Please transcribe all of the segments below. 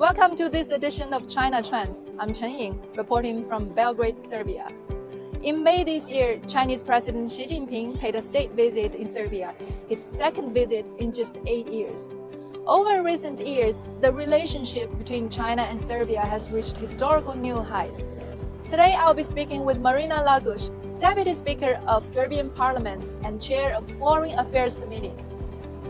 Welcome to this edition of China Trends. I'm Chen Ying, reporting from Belgrade, Serbia. In May this year, Chinese President Xi Jinping paid a state visit in Serbia, his second visit in just 8 years. Over recent years, the relationship between China and Serbia has reached historical new heights. Today, I'll be speaking with Marina Ragus, Deputy Speaker of Serbian Parliament and Chair of Foreign Affairs Committee.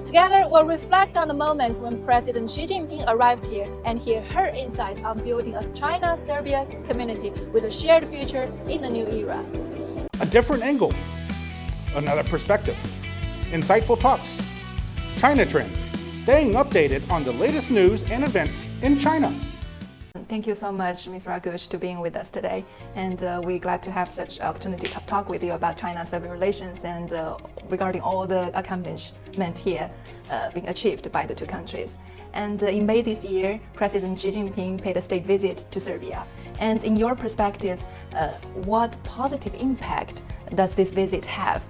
Together, we'll reflect on the moments when President Xi Jinping arrived here and hear her insights on building a China-Serbia community with a shared future in the new era. A different angle, another perspective, insightful talks, China Trends, staying updated on the latest news and events in China. Thank you so much, Ms. Ragus, to being with us today. And we're glad to have such opportunity to talk with you about China-Serbia relations and regarding all the accomplishment here being achieved by the two countries. And in May this year, President Xi Jinping paid a state visit to Serbia. And in your perspective, what positive impact does this visit have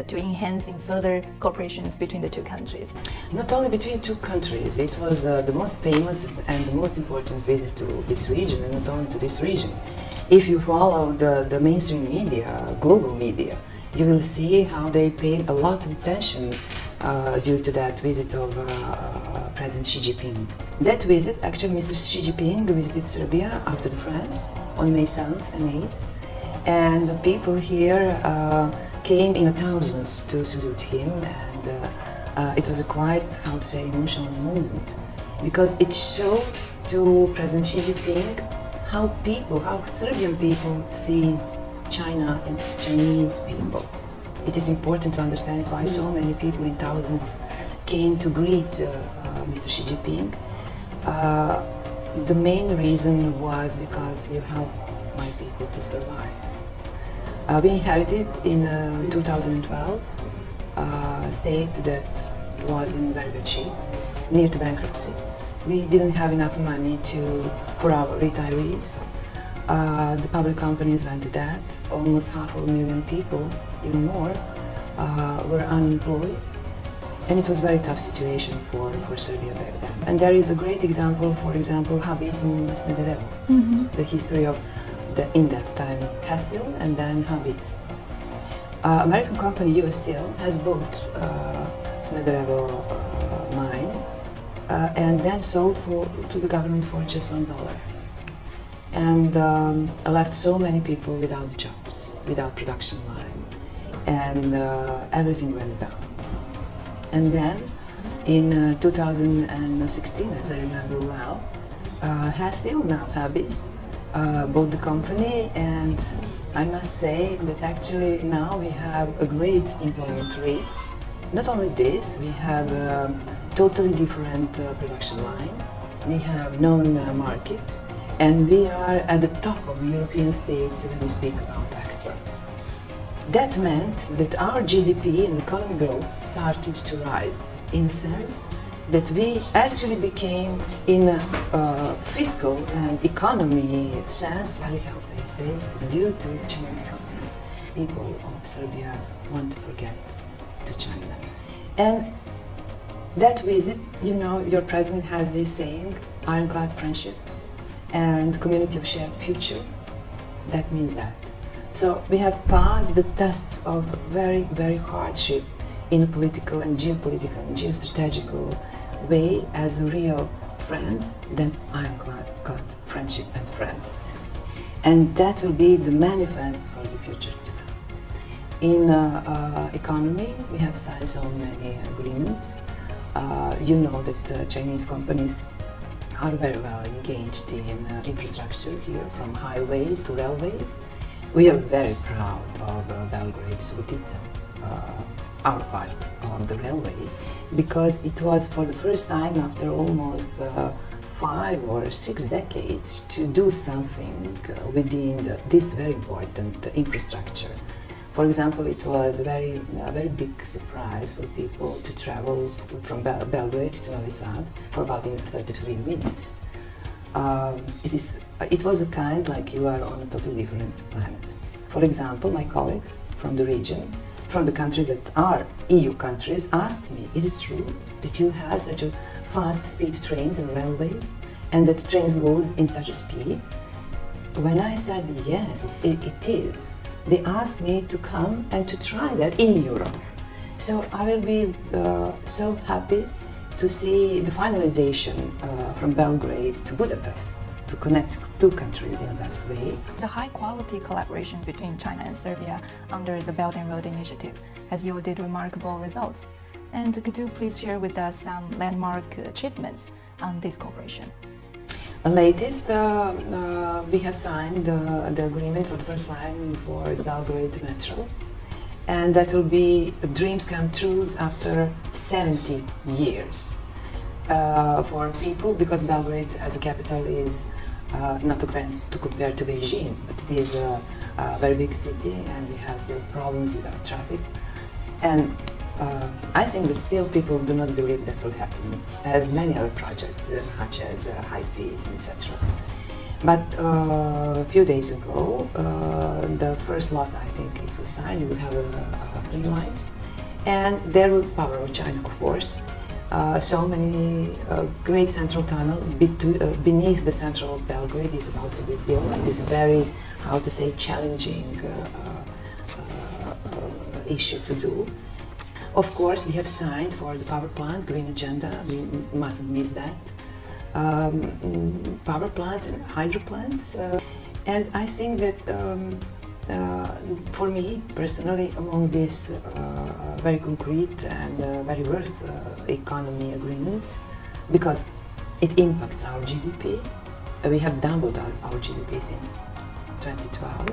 to enhancing further cooperations between the two countries? Not only between two countries, it was the most famous and the most important visit to this region, and not only to this region. If you follow the mainstream media, global media, you will see how they paid a lot of attention due to that visit of President Xi Jinping. That visit, actually Mr. Xi Jinping visited Serbia after the France on May 7th and 8th, and the people here came in thousands to salute him, and it was a quite, how to say, emotional moment, because it showed to President Xi Jinping how Serbian people sees China and Chinese people. It is important to understand why so many people in thousands came to greet Mr. Xi Jinping. The main reason was because you help my people to survive. We inherited in 2012 a state that was in very bad shape, near to bankruptcy. We didn't have enough money for our retirees. The public companies went to that. Almost 500,000 people, even more, were unemployed. And it was a very tough situation for Serbia back then. And there is a great example, for example, Habis in Smederevo, the history of in that time Hastil and then Habis. American company US Steel has bought Smederevo mine and then sold to the government for just $1, and left so many people without jobs, without production line, and everything went down. And then in 2016, as I remember well, Hastil, now Habis, bought the company, and I must say that actually now we have a great employment rate. Not only this, we have a totally different production line, we have known market, and we are at the top of European states when we speak about exports. That meant that our GDP and economic growth started to rise, in a sense that we actually became, in a fiscal and economy sense, very healthy, say, due to Chinese companies. People of Serbia want to forget to China. And that visit, you know, your president has this saying, iron-clad friendship and community of shared future. That means that. So we have passed the tests of very, very hardship in a political and geopolitical and geostrategical way as real friends, then iron-clad friendship and friends. And that will be the manifest for the future to come. In economy, we have signed so many agreements. You know that Chinese companies are very well engaged in infrastructure here, from highways to railways. We are very proud of Belgrade Subotica, our part of the railway, because it was for the first time after almost 5 or 6 decades to do something within this very important infrastructure. For example, it was a very big surprise for people to travel from Belgrade to Novi Sad for about 33 minutes. It was a kind like you are on a totally different planet. For example, my colleagues from the region, from the countries that are EU countries, asked me, is it true that you have such a fast speed trains and railways? and that trains goes in such a speed. When I said yes, it is, they asked me to come and to try that in Europe. So I will be so happy to see the finalization from Belgrade to Budapest, to connect two countries in the best way. The high-quality collaboration between China and Serbia under the Belt and Road Initiative has yielded remarkable results. And could you please share with us some landmark achievements on this cooperation? Latest, we have signed the agreement for the first time for the Belgrade Metro, and that will be dreams come true after 70 years for people, because Belgrade as a capital is not to compare to Beijing, but it is a very big city, and we have still problems with our traffic. And I think that still people do not believe that will happen, as many other projects, such as high speeds, etc. But a few days ago, the first lot, I think it was signed. We will have 3 lines, and there will power of China, of course. So many great central tunnel beneath the central of Belgrade is about to be built. It is very, how to say, challenging issue to do. Of course, we have signed for the power plant, green agenda, we mustn't miss that. Power plants and hydro plants. And I think that for me, personally, among these very concrete and very worth economy agreements, because it impacts our GDP. We have doubled our GDP since 2012,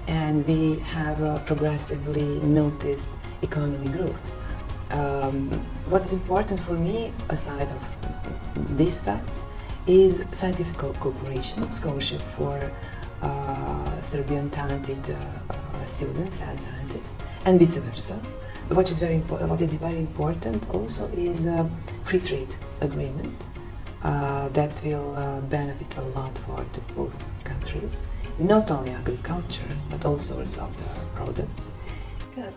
and we have progressively noticed economy growth. What is important for me, aside of these facts, is scientific cooperation, scholarship for Serbian talented students and scientists, and vice versa. What is very important also is a free trade agreement that will benefit a lot for both countries, not only agriculture but all sorts of the products. Good.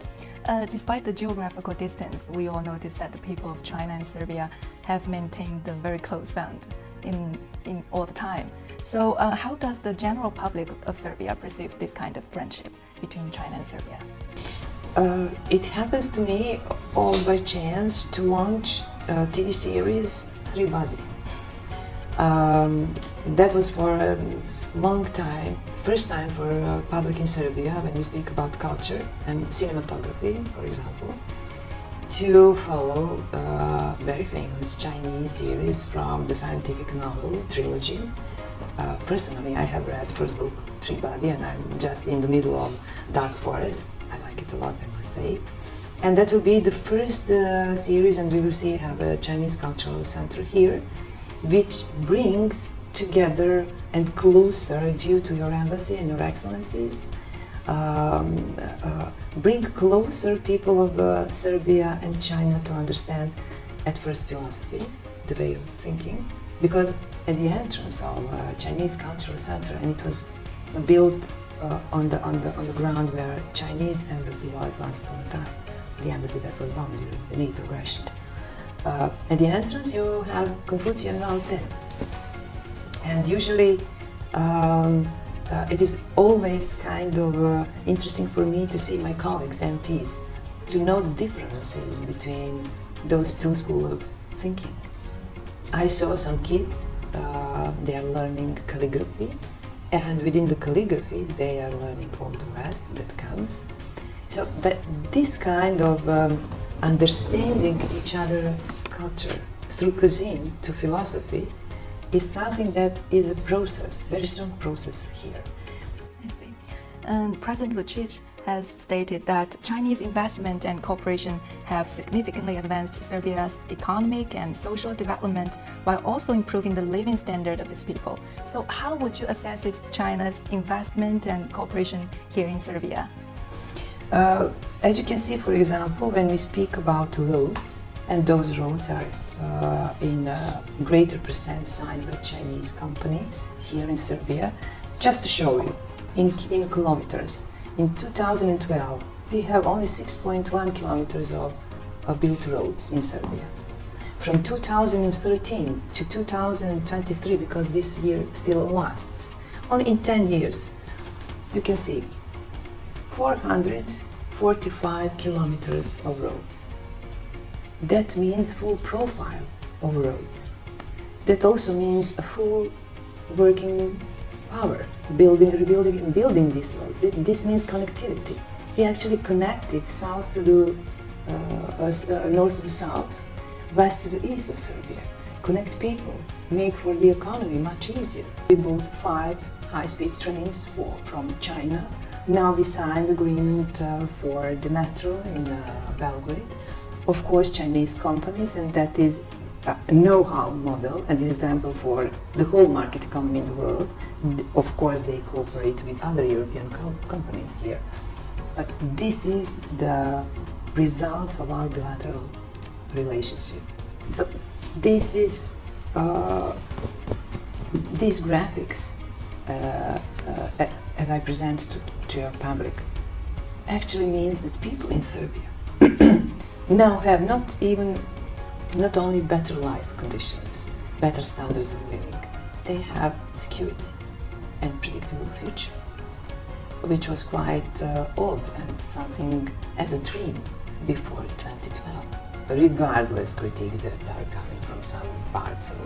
Despite the geographical distance, we all notice that the people of China and Serbia have maintained a very close bond in all the time. So how does the general public of Serbia perceive this kind of friendship between China and Serbia? It happens to me all by chance to launch a TV series, Three Body. That was for a long time, first time for public in Serbia when we speak about culture and cinematography, for example, to follow a very famous Chinese series from the scientific novel trilogy. Personally, I have read the first book, Three Body, and I'm just in the middle of Dark Forest. I like it a lot, I must say. And that will be the first series, and we will have a Chinese cultural center here, which brings together and closer, due to your embassy and your excellencies, bring closer people of Serbia and China to understand at first philosophy, the way of thinking, because at the entrance of Chinese Cultural Center, and it was built on the ground where Chinese embassy was once upon a time, the embassy that was bombed during the NATO aggression. At the entrance you have Confucian Lao Tse, and usually it is always kind of interesting for me to see my colleagues, MPs, to know the differences between those two schools of thinking. I saw some kids, they are learning calligraphy, and within the calligraphy they are learning all the rest that comes. So that this kind of understanding each other culture through cuisine to philosophy is something that is a process, very strong process here. I see. And President Vučić has stated that Chinese investment and cooperation have significantly advanced Serbia's economic and social development while also improving the living standard of its people. So how would you assess China's investment and cooperation here in Serbia? As you can see, for example, when we speak about roads, and those roads are in a greater percent signed by Chinese companies here in Serbia, just to show you, in kilometers. In 2012, we have only 6.1 kilometers of built roads in Serbia. from 2013 to 2023, because this year still lasts, only in 10 years, you can see 445 kilometers of roads. That means full profile of roads. That also means a full working power, building, rebuilding, and building these roads. This means connectivity. We actually connected south to the north to the south, west to the east of Serbia. Connect people, make for the economy much easier. We bought 5 high-speed trains from China. Now we signed agreement for the metro in Belgrade. Of course, Chinese companies, and that is a know-how model, an example for the whole market economy in the world. Of course, they cooperate with other European companies here. But this is the results of our bilateral relationship. So this is these graphics, as I present to your public, actually means that people in Serbia now have not only better life conditions, better standards of living, they have security and predictable future, which was quite odd and something as a dream before 2012. Regardless critiques that are coming from some parts of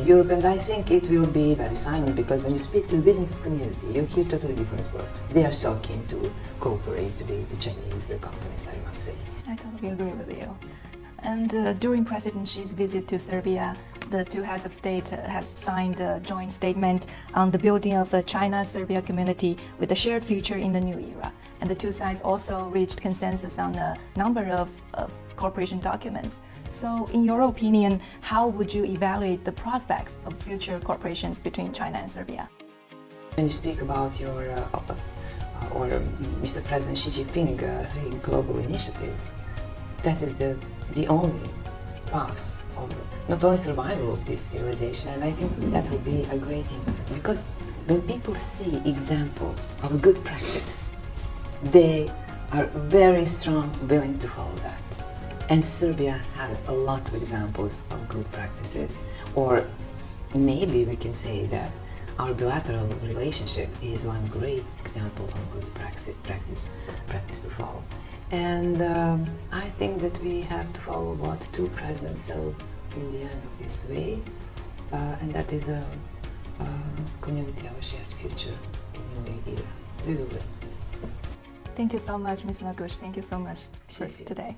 Europe, and I think it will be very silent, because when you speak to the business community, you hear totally different words. They are so keen to cooperate with the Chinese companies, I must say. I totally agree with you. And during President Xi's visit to Serbia, the two heads of state has signed a joint statement on the building of a China-Serbia community with a shared future in the new era. And the two sides also reached consensus on a number of cooperation documents. So in your opinion, how would you evaluate the prospects of future cooperations between China and Serbia? When you speak about your, or Mr. President Xi Jinping, 3 global initiatives, that is the only path of not only survival of this civilization, and I think that will be a great thing, because when people see example of good practice, they are very strong, willing to follow that. And Serbia has a lot of examples of good practices, or maybe we can say that our bilateral relationship is one great example of good practice to follow. And I think that we have to follow what 2 presidents said in the end of this way, and that is a community of a shared future in the era. We will win. Thank you so much, Ms. Ragus. Thank you so much for Thank you. today.